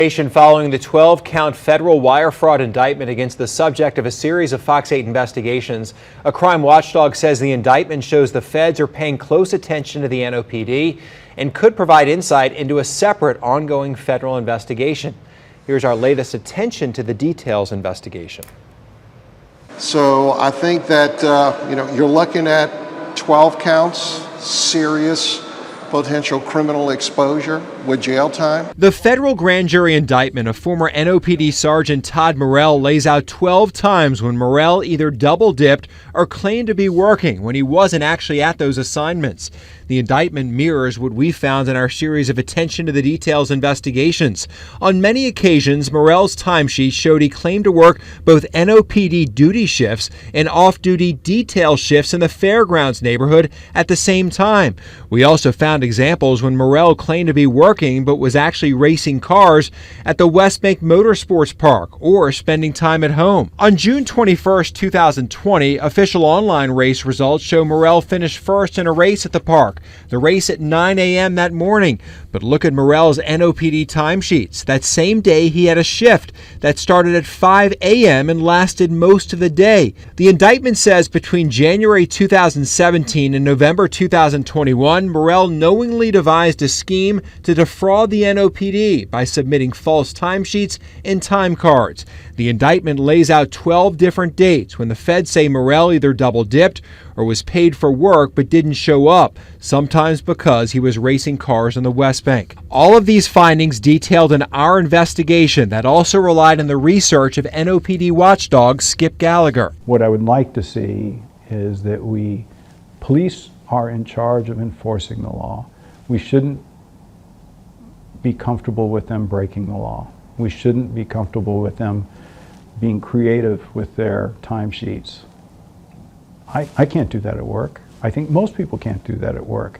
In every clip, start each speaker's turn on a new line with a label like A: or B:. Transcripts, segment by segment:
A: Following the 12-count federal wire fraud indictment against the subject of a series of Fox 8 investigations, a crime watchdog says the indictment shows the feds are paying close attention to the NOPD and could provide insight into a separate ongoing federal investigation. Here's our latest attention to the details investigation.
B: So I think that you're looking at 12 counts, serious potential criminal exposure with jail time.
A: The federal grand jury indictment of former NOPD Sergeant Todd Morrell lays out 12 times when Morrell either double-dipped or claimed to be working when he wasn't actually at those assignments. The indictment mirrors what we found in our series of attention to the details investigations. On many occasions, Morrell's timesheet showed he claimed to work both NOPD duty shifts and off-duty detail shifts in the fairgrounds neighborhood at the same time. We also found examples when Morrell claimed to be working but was actually racing cars at the West Bank Motorsports Park or spending time at home. On June 21, 2020, official online race results show Morrell finished first in a race at the park. The race at 9 a.m. that morning. But look at Morrell's NOPD timesheets. That same day, he had a shift that started at 5 a.m. and lasted most of the day. The indictment says between January 2017 and November 2021, Morrell knowingly devised a scheme to defraud the NOPD by submitting false timesheets and time cards. The indictment lays out 12 different dates when the feds say Morrell either double-dipped or was paid for work but didn't show up, sometimes because he was racing cars on the West Bank. All of these findings detailed in our investigation that also relied on the research of NOPD watchdog Skip Gallagher.
C: What I would like to see is that police are in charge of enforcing the law. We shouldn't be comfortable with them breaking the law. We shouldn't be comfortable with them being creative with their timesheets. I can't do that at work. I think most people can't do that at work.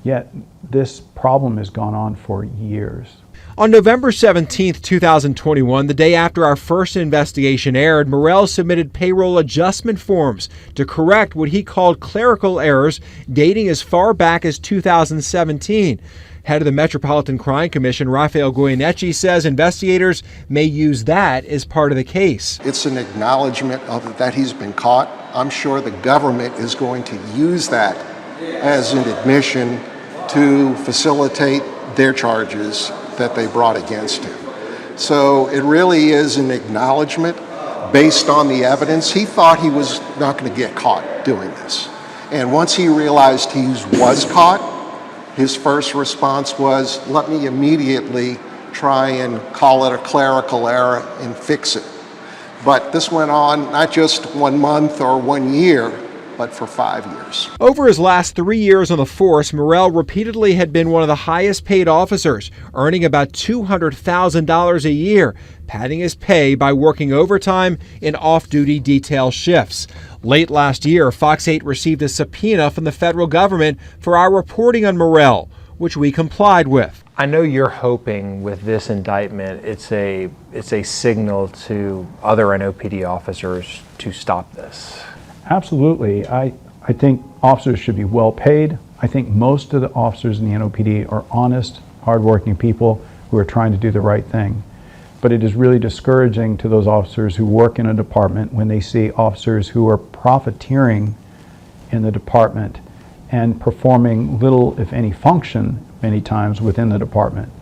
C: Yet this problem has gone on for years.
A: On November 17, 2021, the day after our first investigation aired, Morrell submitted payroll adjustment forms to correct what he called clerical errors dating as far back as 2017. Head of the Metropolitan Crime Commission, Rafael Goyeneche, says investigators may use that as part of the case.
B: It's an acknowledgement of that he's been caught. I'm sure the government is going to use that as an admission to facilitate their charges that they brought against him. So it really is an acknowledgement based on the evidence. He thought he was not going to get caught doing this. And once he realized he was caught, his first response was, let me immediately try and call it a clerical error and fix it. But this went on not just 1 month or 1 year, but for 5 years.
A: Over his last 3 years on the force, Morrell repeatedly had been one of the highest paid officers, earning about $200,000 a year, padding his pay by working overtime in off-duty detail shifts. Late last year, Fox 8 received a subpoena from the federal government for our reporting on Morrell, which we complied with. I know you're hoping with this indictment it's a signal to other NOPD officers to stop this.
C: Absolutely. I think officers should be well paid. I think most of the officers in the NOPD are honest, hardworking people who are trying to do the right thing. But it is really discouraging to those officers who work in a department when they see officers who are profiteering in the department and performing little, if any, function many times within the department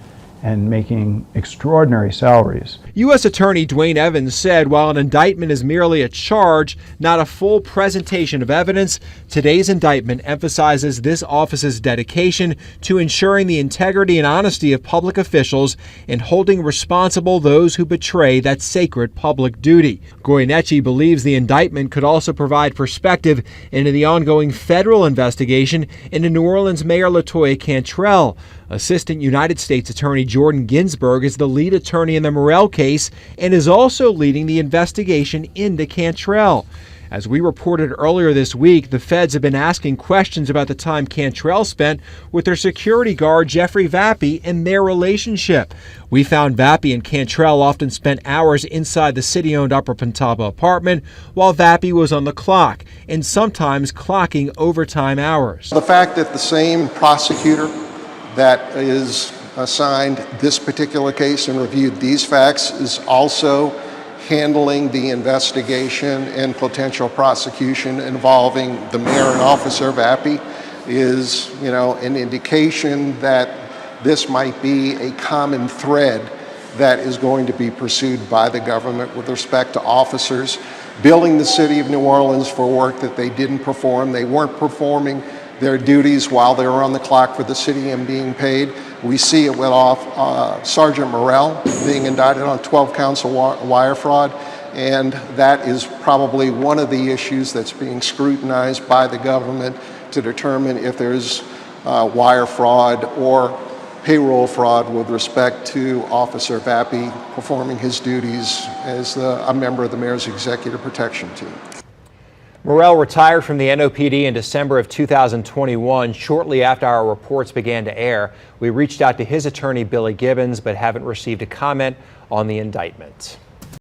C: and making extraordinary salaries.
A: U.S. Attorney Dwayne Evans said while an indictment is merely a charge, not a full presentation of evidence, today's indictment emphasizes this office's dedication to ensuring the integrity and honesty of public officials and holding responsible those who betray that sacred public duty. Goyeneche believes the indictment could also provide perspective into the ongoing federal investigation into New Orleans Mayor LaToya Cantrell. Assistant United States Attorney Jordan Ginsburg is the lead attorney in the Morrell case and is also leading the investigation into Cantrell. As we reported earlier this week, the feds have been asking questions about the time Cantrell spent with their security guard, Jeffrey Vappy, and their relationship. We found Vappy and Cantrell often spent hours inside the city-owned Upper Pentaba apartment while Vappy was on the clock, and sometimes clocking overtime hours.
B: The fact that the same prosecutor that is assigned this particular case and reviewed these facts is also handling the investigation and potential prosecution involving the mayor and Officer Vappy is, an indication that this might be a common thread that is going to be pursued by the government with respect to officers billing the city of New Orleans for work that they didn't perform. They weren't performing their duties while they were on the clock for the city and being paid. We see it with Sergeant Morrell being indicted on 12 counts of wire fraud, and that is probably one of the issues that's being scrutinized by the government to determine if there's wire fraud or payroll fraud with respect to Officer Vappy performing his duties as a member of the mayor's executive protection team.
A: Morrell retired from the NOPD in December of 2021, shortly after our reports began to air. We reached out to his attorney, Billy Gibbons, but haven't received a comment on the indictment.